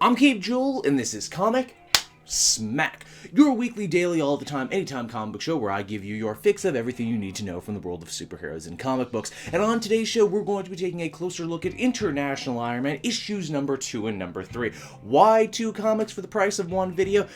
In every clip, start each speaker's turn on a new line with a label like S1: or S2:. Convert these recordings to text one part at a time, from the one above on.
S1: I'm Cape Joel, and this is Comic Smack, your weekly, daily, all the time, anytime comic book show where I give you your fix of everything you need to know from the world of superheroes and comic books. And on today's show, we're going to be taking a closer look at International Iron Man issues number 2 and number 3. Why 2 comics for the price of 1 video?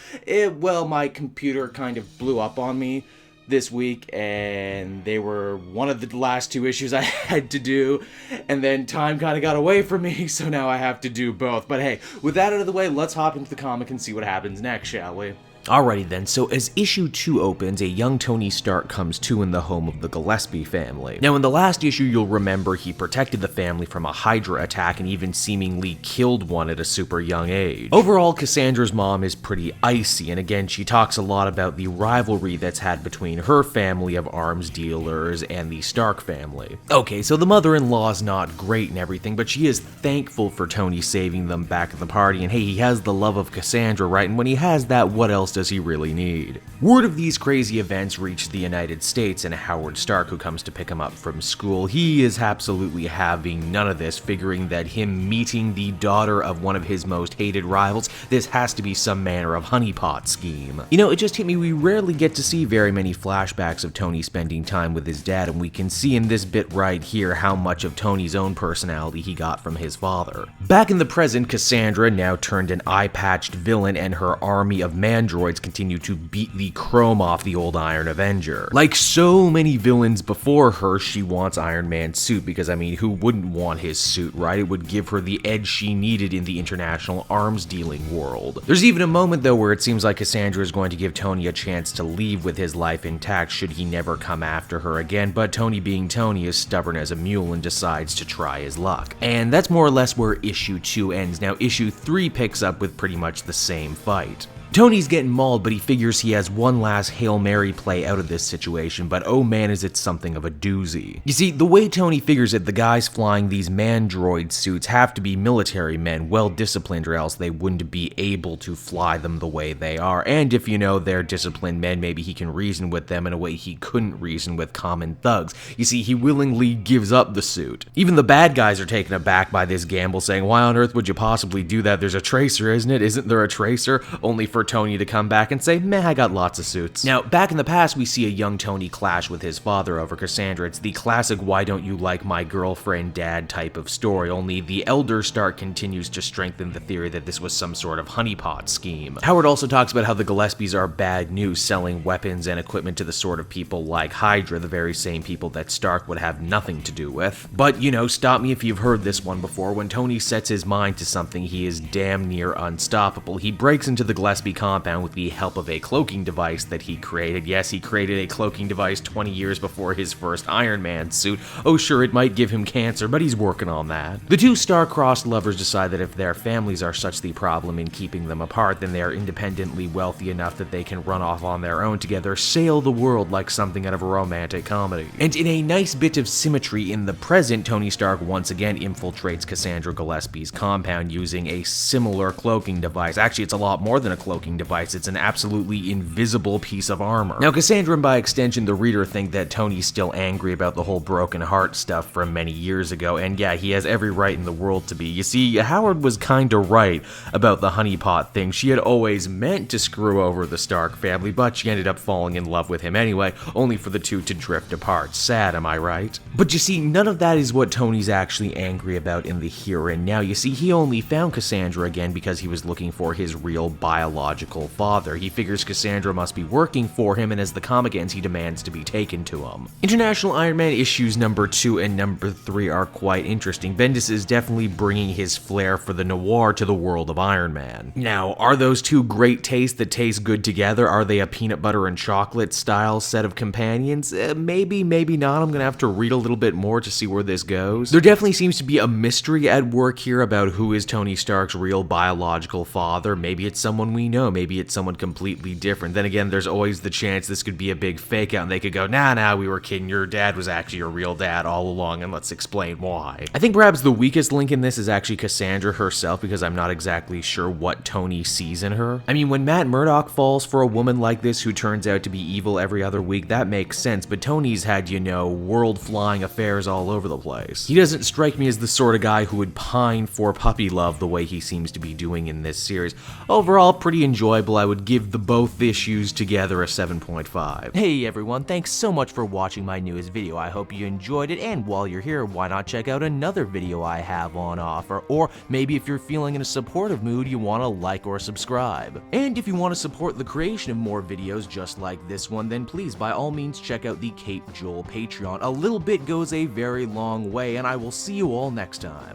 S1: Well, my computer kind of blew up on me this week, and they were one of the last 2 issues I had to do, and then time kind of got away from me, so now I have to do both. But hey, with that out of the way, let's hop into the comic and see what happens next, shall we? Alrighty then, so as issue 2 opens, a young Tony Stark comes to in the home of the Gillespie family. Now in the last issue, you'll remember he protected the family from a Hydra attack and even seemingly killed one at a super young age. Overall, Cassandra's mom is pretty icy, and again, she talks a lot about the rivalry that's had between her family of arms dealers and the Stark family. Okay, so the mother-in-law's not great and everything, but she is thankful for Tony saving them back at the party, and hey, he has the love of Cassandra, right? And when he has that, what else does he really need? Word of these crazy events reached the United States, and Howard Stark, who comes to pick him up from school, he is absolutely having none of this, figuring that him meeting the daughter of one of his most hated rivals, this has to be some manner of honeypot scheme. You know, it just hit me, we rarely get to see very many flashbacks of Tony spending time with his dad, and we can see in this bit right here how much of Tony's own personality he got from his father. Back in the present, Cassandra, now turned an eye-patched villain, and her army of mandroids continue to beat the chrome off the old Iron Avenger. Like so many villains before her, she wants Iron Man's suit because, I mean, who wouldn't want his suit, right? It would give her the edge she needed in the international arms dealing world. There's even a moment though where it seems like Cassandra is going to give Tony a chance to leave with his life intact should he never come after her again, but Tony, being Tony, is stubborn as a mule and decides to try his luck. And that's more or less where issue 2 ends. Now issue 3 picks up with pretty much the same fight. Tony's getting mauled, but he figures he has one last Hail Mary play out of this situation, but oh man is it something of a doozy. You see, the way Tony figures it, the guys flying these mandroid suits have to be military men, well disciplined, or else they wouldn't be able to fly them the way they are, and if you know they're disciplined men, maybe he can reason with them in a way he couldn't reason with common thugs. You see, he willingly gives up the suit. Even the bad guys are taken aback by this gamble, saying, why on earth would you possibly do that? There's a tracer, isn't it? Isn't there a tracer? Only for Tony to come back and say, meh, I got lots of suits. Now, back in the past, we see a young Tony clash with his father over Cassandra. It's the classic why don't you like my girlfriend dad type of story, only the elder Stark continues to strengthen the theory that this was some sort of honeypot scheme. Howard also talks about how the Gillespies are bad news, selling weapons and equipment to the sort of people like Hydra, the very same people that Stark would have nothing to do with. But, you know, stop me if you've heard this one before, when Tony sets his mind to something, he is damn near unstoppable. He breaks into the Gillespie compound with the help of a cloaking device that he created. Yes, he created a cloaking device 20 years before his first Iron Man suit. Oh sure, it might give him cancer, but he's working on that. The two star-crossed lovers decide that if their families are such the problem in keeping them apart, then they are independently wealthy enough that they can run off on their own together, sail the world like something out of a romantic comedy. And in a nice bit of symmetry in the present, Tony Stark once again infiltrates Cassandra Gillespie's compound using a similar cloaking device. Actually, it's a lot more than a cloaking device. It's an absolutely invisible piece of armor. Now, Cassandra and by extension the reader think that Tony's still angry about the whole broken heart stuff from many years ago, and yeah, he has every right in the world to be. You see, Howard was kinda right about the honeypot thing. She had always meant to screw over the Stark family, but she ended up falling in love with him anyway, only for the two to drift apart. Sad, am I right? But you see, none of that is what Tony's actually angry about in the here and now. You see, he only found Cassandra again because he was looking for his real biological father. He figures Cassandra must be working for him, and as the comic ends, he demands to be taken to him. International Iron Man issues number 2 and number 3 are quite interesting. Bendis is definitely bringing his flair for the noir to the world of Iron Man. Now, are those two great tastes that taste good together? Are they a peanut butter and chocolate style set of companions? Maybe, maybe not. I'm gonna have to read a little bit more to see where this goes. There definitely seems to be a mystery at work here about who is Tony Stark's real biological father. Maybe it's someone we
S2: know, maybe it's someone completely different. Then again, there's always the chance this could be a big fake out and they could go, nah, we were kidding, your dad was actually your real dad all along, and let's explain why. I think perhaps the weakest link in this is actually Cassandra herself, because I'm not exactly sure what Tony sees in her. I mean, when Matt Murdock falls for a woman like this who turns out to be evil every other week, that makes sense, but Tony's had, you know, world-flying affairs all over the place. He doesn't strike me as the sort of guy who would pine for puppy love the way he seems to be doing in this series. Overall, pretty enjoyable. I would give the both issues together a 7.5. Hey everyone, thanks so much for watching my newest video. I hope you enjoyed it, and while you're here, why not check out another video I have on offer, or maybe if you're feeling in a supportive mood, you want to like or subscribe. And if you want to support the creation of more videos just like this one, then please by all means check out the Cape Joel Patreon. A little bit goes a very long way, and I will see you all next time.